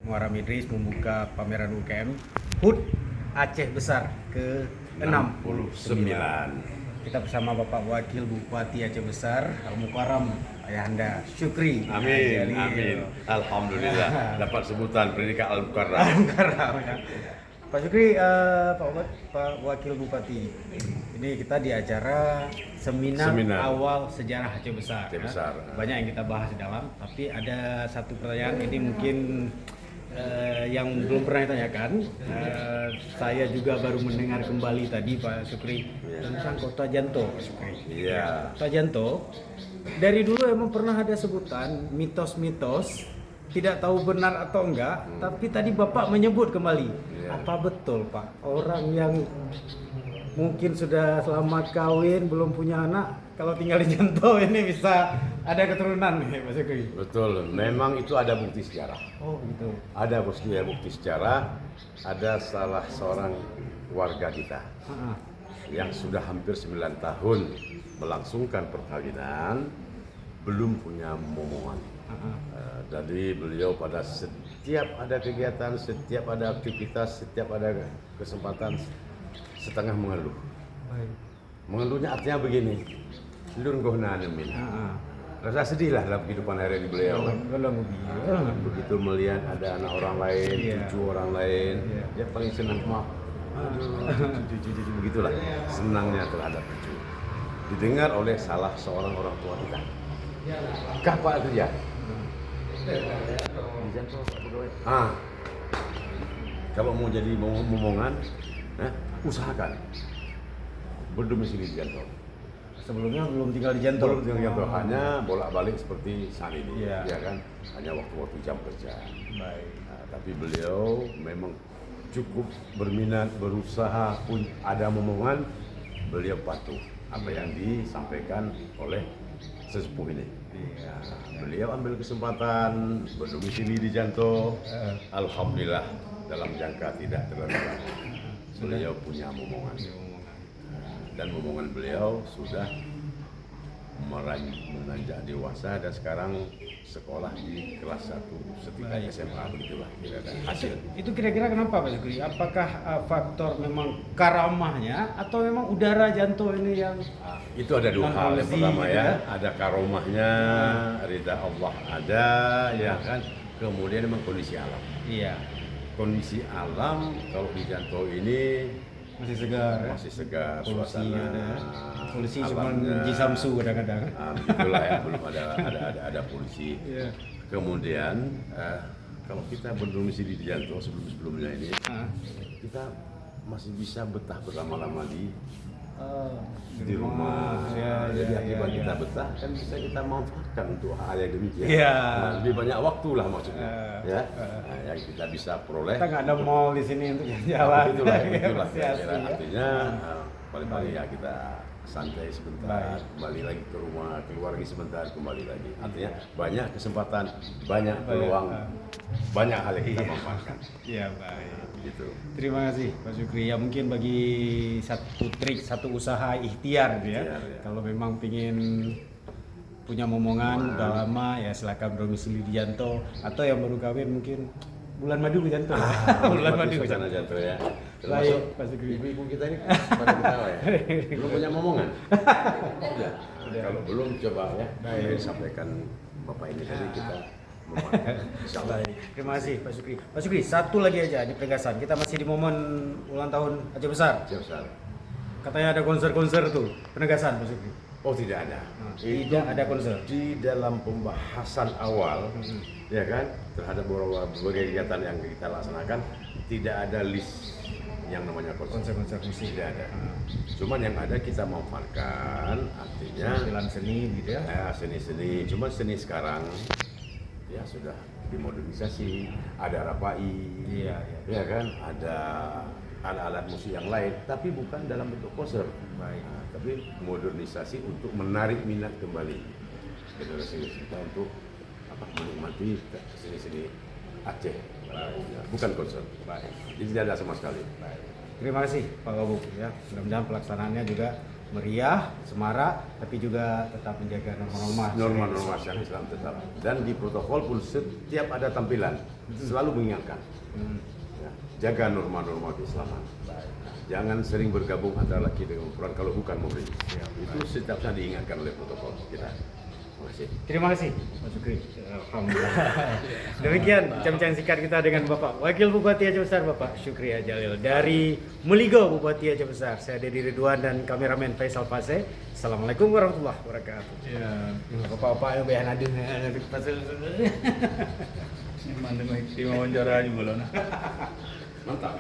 Muharam Idris membuka pameran UKM HUT Aceh Besar ke-69. Kita bersama Bapak Wakil Bupati Aceh Besar, Al-Mukarram Ayahanda Syukri. Amin, amin. Alhamdulillah dapat sebutan predikat Al-Mukarram. Al-Mukarram ya. Pak Syukri, Pak Wakil Bupati, ini kita di acara seminar awal sejarah Aceh Besar. Aceh Besar. Banyak yang kita bahas di dalam, tapi ada satu pertanyaan ini mungkin yang belum pernah ditanyakan. Saya juga baru mendengar kembali tadi Pak Syukri tentang Kota Janto. Pak Syukri. Iya. Kota Janto dari dulu emang pernah ada sebutan mitos-mitos, tidak tahu benar atau enggak, tapi tadi Bapak menyebut kembali. Apa betul Pak, orang yang mungkin sudah selamat kawin belum punya anak, kalau tinggal di Janto ini bisa ada keturunan nih Pak Syukri? Betul, memang itu ada bukti sejarah. Oh gitu. Ada bukti sejarah, ada salah seorang warga kita yang sudah hampir 9 tahun melangsungkan perkawinan, belum punya momongan. Jadi beliau pada setiap ada kegiatan, setiap ada aktivitas, setiap ada kesempatan setengah mengeluh. Mengeluhnya artinya begini, lur gohna nemin. Rasa sedih lah dalam kehidupan hari beliau. Begitu melihat ada anak orang lain, cucu orang lain, dia paling senang maaf. Cucu begitulah senangnya terhadap cucu. Didengar oleh salah seorang orang tua kita. Kah Pak kerja? Di Janto Pak pegawai. Kalau mau jadi momongan, usahakan berdomisili di Janto. Sebelumnya belum tinggal di Janto. Belum tinggal di Janto, hanya bolak-balik seperti saat ini, ya kan? Hanya waktu-waktu jam kerja. Baik. Tapi beliau memang cukup berminat, berusaha pun ada momongan, beliau patuh apa yang disampaikan oleh sesepuh ini. Beliau ambil kesempatan berdomisili di Janto. Alhamdulillah dalam jangka tidak terlalu lama beliau punya momongan. Dan momongan beliau sudah menanjak dewasa dan sekarang sekolah di kelas 1 setingkat SMA, begitulah kira-kira hasil. Itu kira-kira kenapa Pak Syukri? Apakah faktor memang karamahnya atau memang udara Janto ini yang itu ada dua hal. Yang pertama ada karomahnya, ridha Allah ada, ya kan. Kemudian memang kondisi alam. Iya. Kondisi alam kalau di Janto ini masih segar, suasana. Polisi cuma di Samsu kadang-kadang. Begitulah ya, belum ada polisi. Kemudian kalau kita berdomisili di Janto sebelumnya ini, kita masih bisa betah berlama-lama di rumah. Jadi akibat kita betah kan bisa kita manfaatkan untuk hal yang demikian. Lebih banyak waktu lah maksudnya. Yang kita bisa peroleh. Kita nggak ada mall di sini untuk jalan. Itulah. Artinya paling-paling ya kita santai sebentar, kembali lagi ke rumah, keluar lagi sebentar, kembali lagi. Artinya banyak kesempatan, banyak peluang, banyak hal yang kita manfaatkan. Iya, baik. Gitu. Terima kasih Pak Syukri. Ya mungkin bagi satu trik, satu usaha ikhtiar gitu ya. Kalau memang pingin punya momongan udah lama ya silakan domisili di Janto, atau yang baru kawin mungkin bulan madu di Janto. Bulan madu di Janto ya. Baik, Pak Syukri. Ibu-ibu kita ini pada ketawa ya. Belum punya momongan. Kalau belum coba ya. Mungkin sampaikan Bapak ini tadi kita Terima kasih Pak Syukri. Pak Syukri, satu lagi aja di penegasan. Kita masih di momen ulang tahun Aceh Besar. Katanya ada konser-konser tuh, penegasan Pak Syukri. Oh tidak ada. Tidak ada konser. Di dalam pembahasan awal, ya kan, terhadap berbagai kegiatan yang kita laksanakan, tidak ada list yang namanya konser musik, tidak ada. Cuman yang ada kita manfaatkan, artinya seni gitu ya. Seni-seni. Cuman seni sekarang ya sudah dimodernisasi, ada rapai, ya kan, ada alat-alat musik yang lain, tapi bukan dalam bentuk konser, tapi modernisasi untuk menarik minat kembali generasi kita untuk menikmati seni-seni Aceh, bukan konser. Jadi tidak ada sama sekali. Terima kasih Pak Wabub ya. Mudah-mudahan pelaksanaannya juga meriah, semarak, tapi juga tetap menjaga norma-norma syariat Islam tetap. Dan di protokol pun setiap ada tampilan selalu mengingatkan, ya, jaga norma-norma keislaman. Jangan sering bergabung antara laki dengan perempuan kalau bukan muhrim. Itu setiap saat diingatkan oleh protokol kita. Terima kasih. Terima kasih, Pak Sukri. Alhamdulillah. Demikian bincang singkat kita dengan Bapak Wakil Bupati Aceh Besar, Bapak Syukri Jalil dari Meligo Bupati Aceh Besar. Saya Dedi Ridwan dan kameramen Faisal Fase. Assalamualaikum warahmatullahi wabarakatuh. Ya, Bapak-bapak yang bayan adil dari Faisal. memang di wawancara juga loh. Mantap.